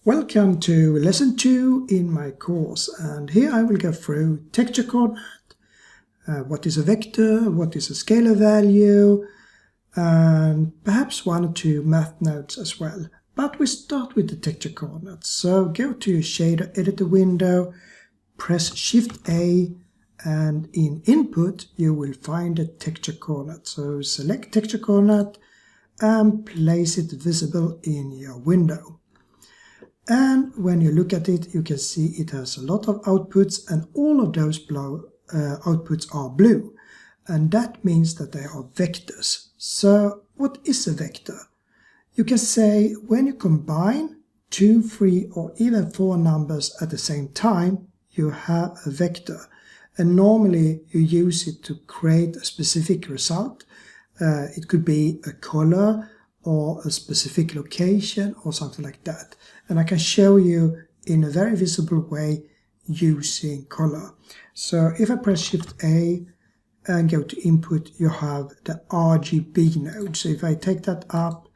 Welcome to lesson 2 in my course, and here I will go through texture coordinate, what is a vector, what is a scalar value, and perhaps 1 or 2 math notes as well. But we start with the texture coordinates. So go to your shader editor window, press Shift A, and in input you will find the texture coordinate. So select texture coordinate and place it visible in your window. And when you look at it, you can see it has a lot of outputs, and all of those outputs are blue. And that means that they are vectors. So what is a vector? You can say when you combine 2, 3, or even 4 numbers at the same time, you have a vector. And normally you use it to create a specific result. It could be a color or a specific location or something like that. And I can show you in a very visible way using color. So if I press Shift A and go to input, you have the RGB node. So if I take that up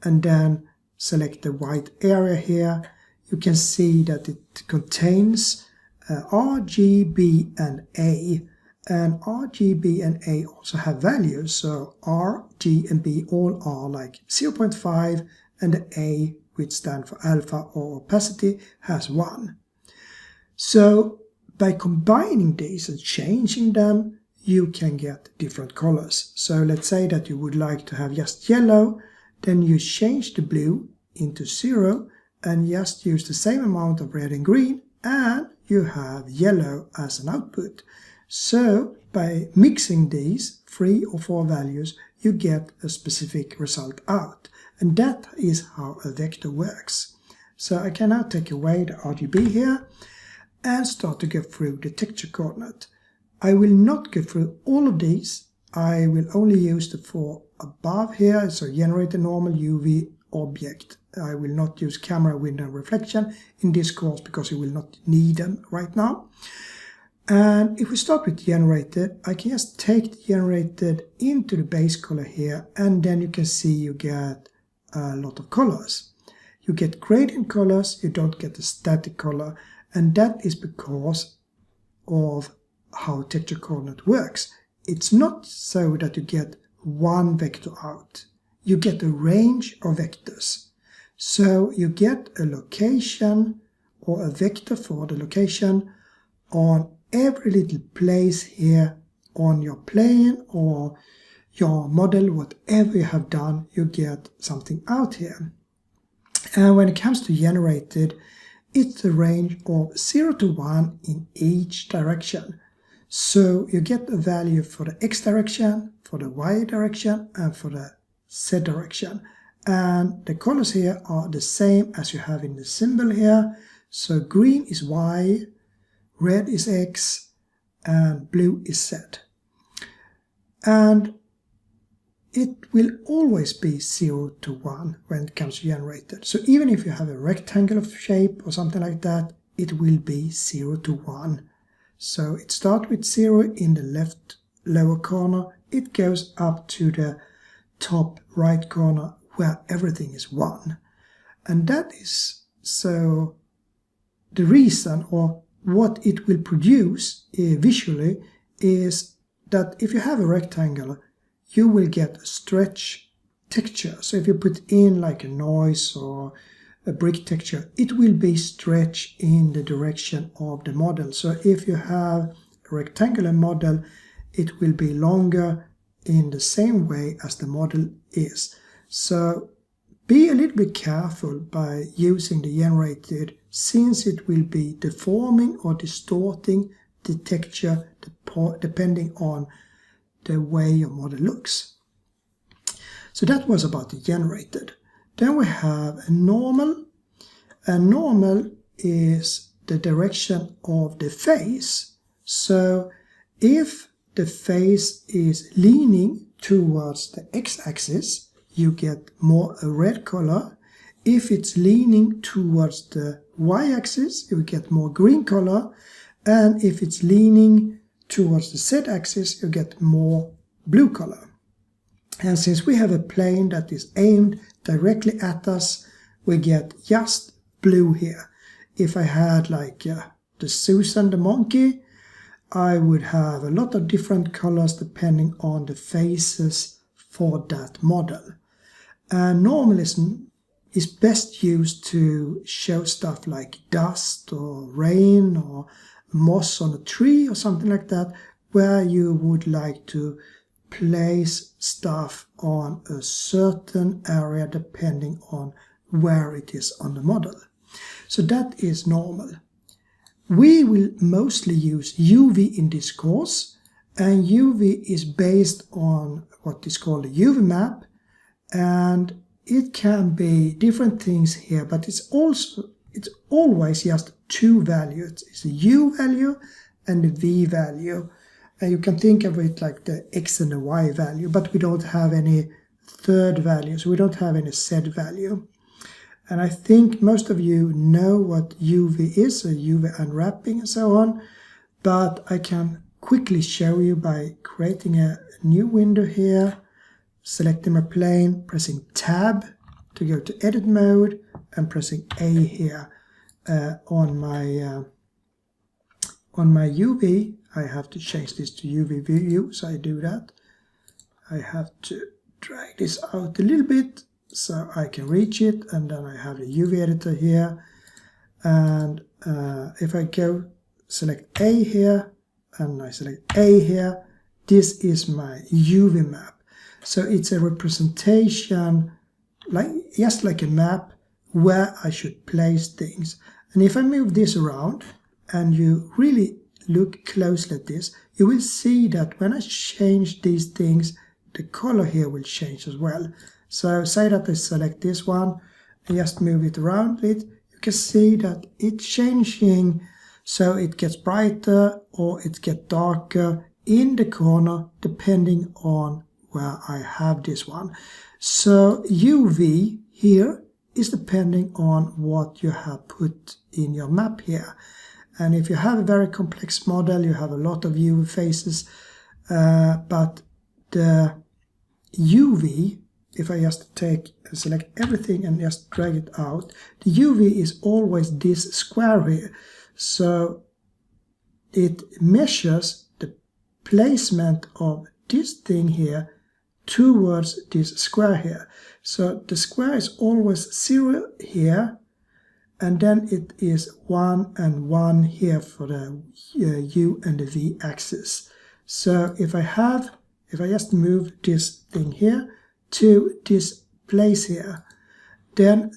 and then select the white area here, you can see that it contains RGB and A. And RGB and A also have values. So R, G, and B all are like 0.5, and the A, which stands for alpha or opacity, has 1. So by combining these and changing them, you can get different colors. So let's say that you would like to have just yellow, then you change the blue into 0 and just use the same amount of red and green, and you have yellow as an output. So by mixing these 3 or 4 values, you get a specific result out. And that is how a vector works. So I can now take away the RGB here and start to go through the texture coordinate. I will not go through all of these. I will only use the 4 above here, so generate a normal UV object. I will not use camera, window, and reflection in this course because you will not need them right now. And if we start with generated, I can just take the generated into the base color here, and then you can see you get a lot of colors. You get gradient colors, you don't get a static color, and that is because of how texture coordinate works. It's not so that you get one vector out. You get a range of vectors. So you get a location or a vector for the location on every little place here on your plane or your model, whatever you have done, you get something out here. And when it comes to generated, it's a range of 0 to 1 in each direction. So you get a value for the X direction, for the Y direction, and for the Z direction. And the colors here are the same as you have in the symbol here. So green is Y, red is X, and blue is Z. And it will always be 0 to 1 when it comes to generated. So even if you have a rectangular shape or something like that, it will be 0 to 1. So it starts with 0 in the left lower corner. It goes up to the top right corner where everything is 1. And that is so the reason, or what it will produce visually, is that if you have a rectangle, you will get a stretch texture. So if you put in like a noise or a brick texture, it will be stretched in the direction of the model. So if you have a rectangular model, it will be longer in the same way as the model is. So be a little bit careful by using the generated, since it will be deforming or distorting the texture depending on the way your model looks. So that was about the generated. Then we have a normal. A normal is the direction of the face. So if the face is leaning towards the x-axis, you get more a red color. If it's leaning towards the y-axis, you get more green color. And if it's leaning towards the z-axis, you get more blue color. And since we have a plane that is aimed directly at us, we get just blue here. If I had like the Susan the monkey, I would have a lot of different colors depending on the faces for that model. And normalism is best used to show stuff like dust or rain or moss on a tree or something like that, where you would like to place stuff on a certain area depending on where it is on the model. So that is normal. We will mostly use UV in this course, and UV is based on what is called a UV map, and it can be different things here, but it's always just two values. It's a U value and a V value. And you can think of it like the X and the Y value, but we don't have any third value, so we don't have any Z value. And I think most of you know what UV is, so UV unwrapping and so on, but I can quickly show you by creating a new window here, selecting my plane, pressing Tab to go to edit mode, and pressing A here on my UV. I have to change this to UV view, so I do that. I have to drag this out a little bit so I can reach it, and then I have the UV editor here. And if I go select A here, and I select A here, this is my UV map. So it's a representation, just like a map, where I should place things. And if I move this around, and you really look closely at this, you will see that when I change these things, the color here will change as well. So say that I select this one and just move it around a bit, you can see that it's changing, so it gets brighter or it gets darker in the corner depending on where I have this one. So UV here is depending on what you have put in your map here. And if you have a very complex model, you have a lot of UV faces, but the UV, if I just select everything and just drag it out, the UV is always this square here. So it measures the placement of this thing here towards this square here. So the square is always 0 here, and then it is 1 and 1 here for the U and the V axis. So if I just move this thing here to this place here, then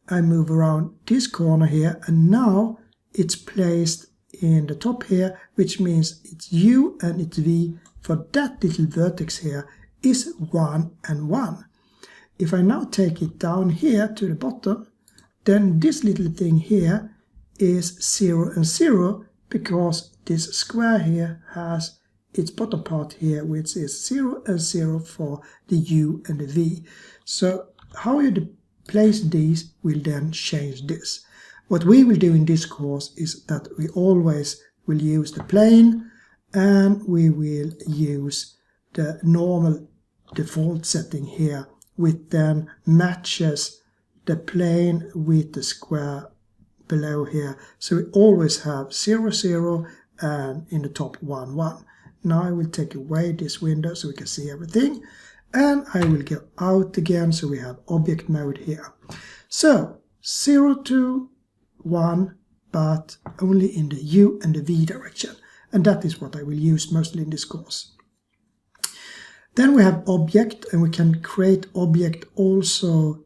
I move around this corner here, and now it's placed in the top here, which means it's U and it's V for that little vertex here is 1 and 1. If I now take it down here to the bottom, then this little thing here is 0 and 0, because this square here has its bottom part here, which is 0 and 0 for the U and the V. So how you place these will then change this. What we will do in this course is that we always will use the plane, and we will use the normal default setting here, which then matches the plane with the square below here. So we always have 0, 0, and in the top 1, 1. Now I will take away this window so we can see everything, and I will go out again so we have object mode here. So 0 to 1, but only in the U and the V direction, and that is what I will use mostly in this course. Then we have object, and we can create object also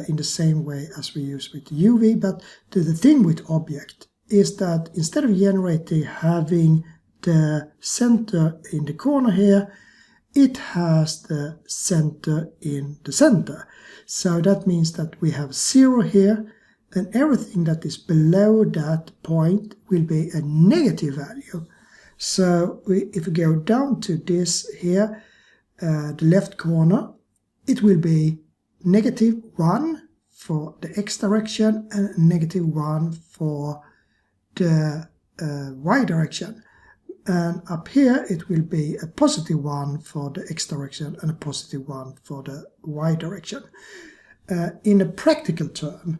in the same way as we use with UV, but the thing with object is that instead of generating having the center in the corner here, it has the center in the center. So that means that we have 0 here, and everything that is below that point will be a negative value. So if we go down to this here, the left corner, it will be -1 for the X direction and -1 for the Y direction. And up here it will be a +1 for the X direction and a +1 for the Y direction. In a practical term,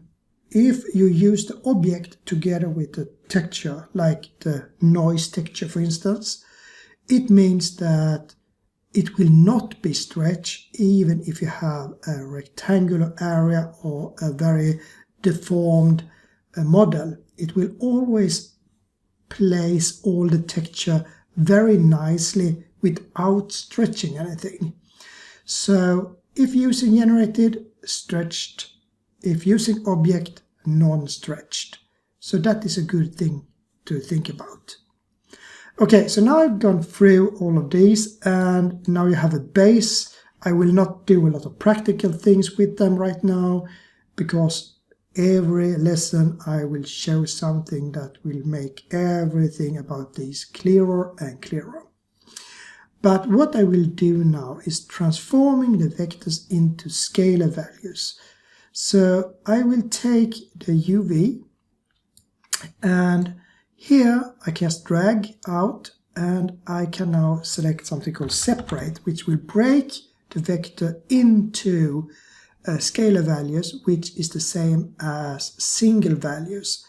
if you use the object together with the texture, like the noise texture for instance, it means that it will not be stretched even if you have a rectangular area or a very deformed model. It will always place all the texture very nicely without stretching anything. So if using generated, stretched. If using object, non-stretched. So that is a good thing to think about. Okay, so now I've gone through all of these, and now you have a base. I will not do a lot of practical things with them right now, because every lesson I will show something that will make everything about these clearer and clearer. But what I will do now is transforming the vectors into scalar values. So I will take the UV, and here I can just drag out, and I can now select something called separate, which will break the vector into scalar values, which is the same as single values.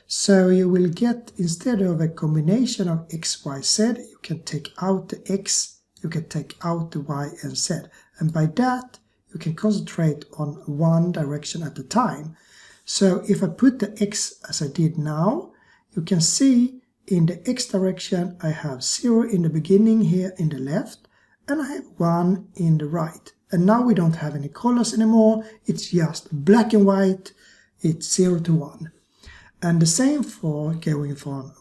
So you will get, instead of a combination of x, y, z, you can take out the x, you can take out the y and z. And by that, you can concentrate on one direction at a time. So if I put the x as I did now, you can see in the x direction I have 0 in the beginning here in the left, and I have 1 in the right. And now we don't have any colors anymore, it's just black and white, it's 0 to 1. And the same for going from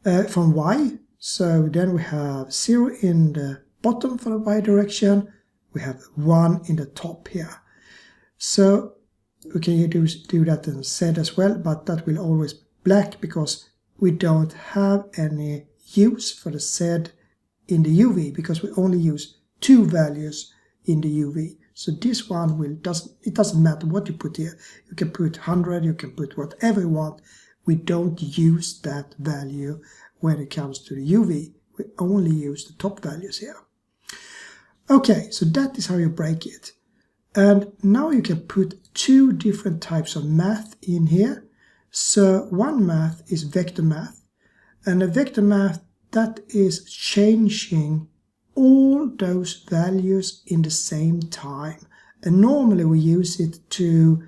y. So then we have 0 in the bottom for the y direction, we have 1 in the top here. So we can do that in z as well, but that will always be black because we don't have any use for the z in the UV, because we only use 2 values in the UV. So this one it doesn't matter what you put here. You can put 100, you can put whatever you want. We don't use that value when it comes to the UV. We only use the top values here. Okay, so that is how you break it. And now you can put 2 different types of math in here. So one math is vector math. And a vector math, that is changing all those values in the same time. And normally we use it to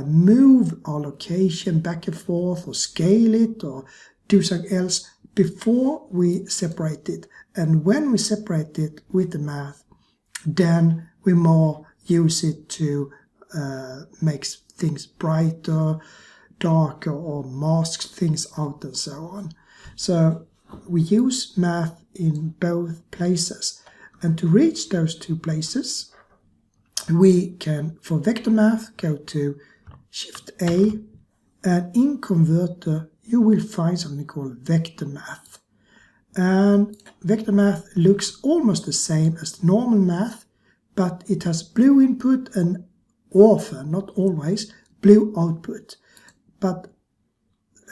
move our location back and forth, or scale it, or do something else before we separate it. And when we separate it with the math, then we more use it to make things brighter, darker, or mask things out and so on. So we use math in both places, and to reach those 2 places we can, for vector math, go to Shift A, and in Converter you will find something called vector math. And vector math looks almost the same as the normal math, but it has blue input and often, not always, blue output. But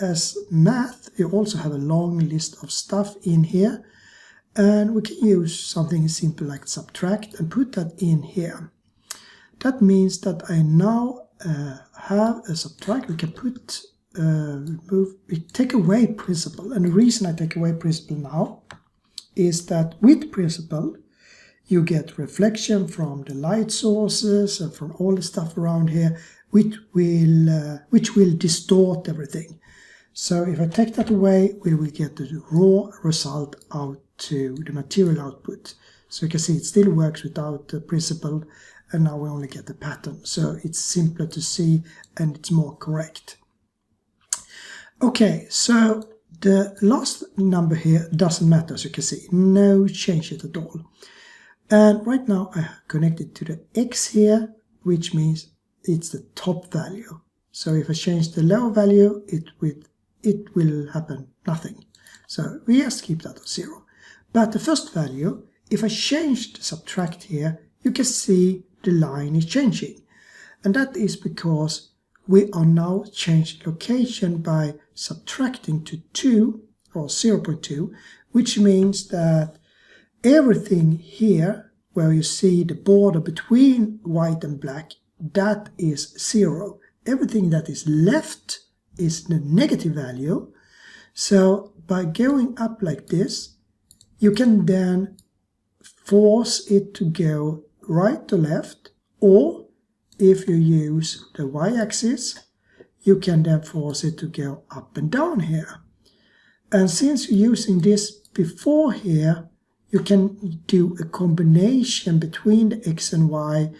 as math, you also have a long list of stuff in here, and we can use something simple like subtract and put that in here. That means that I now have a subtract. We can put we take away principal, and the reason I take away principal now is that with principal you get reflection from the light sources and from all the stuff around here, which will distort everything. So if I take that away, we will get the raw result out to the material output. So you can see it still works without the principal, and now we only get the pattern. So it's simpler to see and it's more correct. Okay, so the last number here doesn't matter, as you can see, no changes at all. And right now I connect it to the X here, which means it's the top value. So if I change the lower value, it will happen nothing. So we just keep that at 0. But the first value, if I change the subtract here, you can see the line is changing. And that is because we are now changing location by subtracting to 2 or 0.2, which means that everything here where you see the border between white and black, that is 0. everything that is left is the negative value. So by going up like this, you can then force it to go right to left, or if you use the y-axis, you can then force it to go up and down here. And since you're using this before here, you can do a combination between the x and y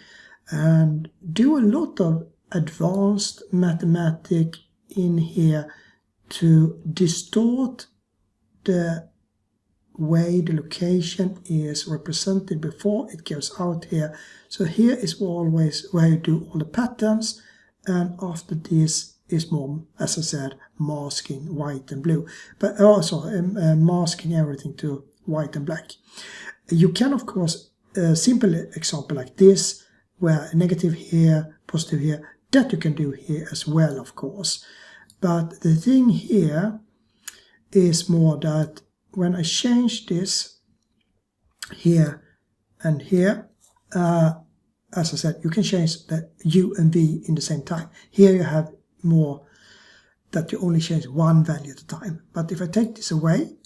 and do a lot of advanced mathematics in here to distort the way the location is represented before it goes out here. So here is always where you do all the patterns, and after this is more, as I said, masking white and blue, but also masking everything to white and black. You can, of course, a simple example like this, where negative here, positive here, that you can do here as well, of course. But the thing here is more that when I change this here and here, as I said, you can change the u and v in the same time. Here you have more that you only change one value at a time. But if I take this away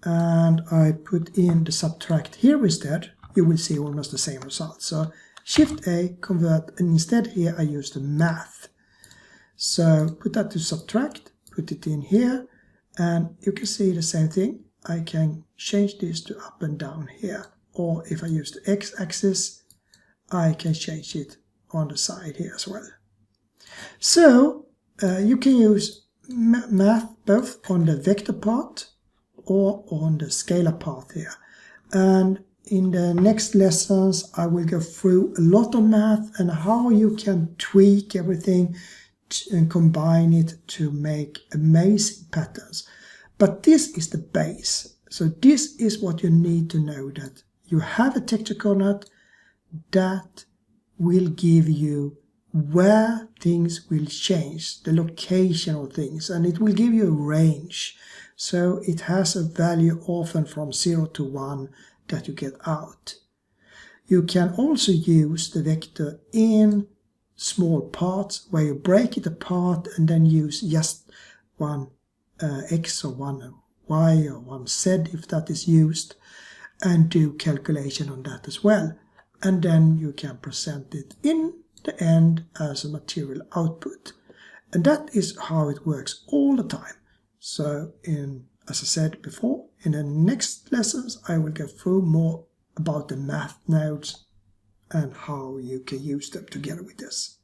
and I put in the subtract here instead, you will see almost the same result. So Shift A, convert, and instead here I use the math. So put that to subtract, put it in here, and you can see the same thing. I can change this to up and down here, or if I use the x-axis, I can change it on the side here as well. So you can use math both on the vector part or on the scalar part here. And in the next lessons, I will go through a lot of math and how you can tweak everything and combine it to make amazing patterns. But this is the base. So this is what you need to know, that you have a texture coordinate that will give you where things will change, the location of things, and it will give you a range. So it has a value often from 0 to 1 that you get out. You can also use the vector in small parts where you break it apart and then use just one x or one y or one z if that is used, and do calculation on that as well. And then you can present it in the end as a material output. And that is how it works all the time. So as I said before, in the next lessons I will go through more about the math nodes and how you can use them together with this.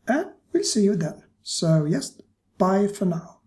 And we'll see you then. So yes, bye for now.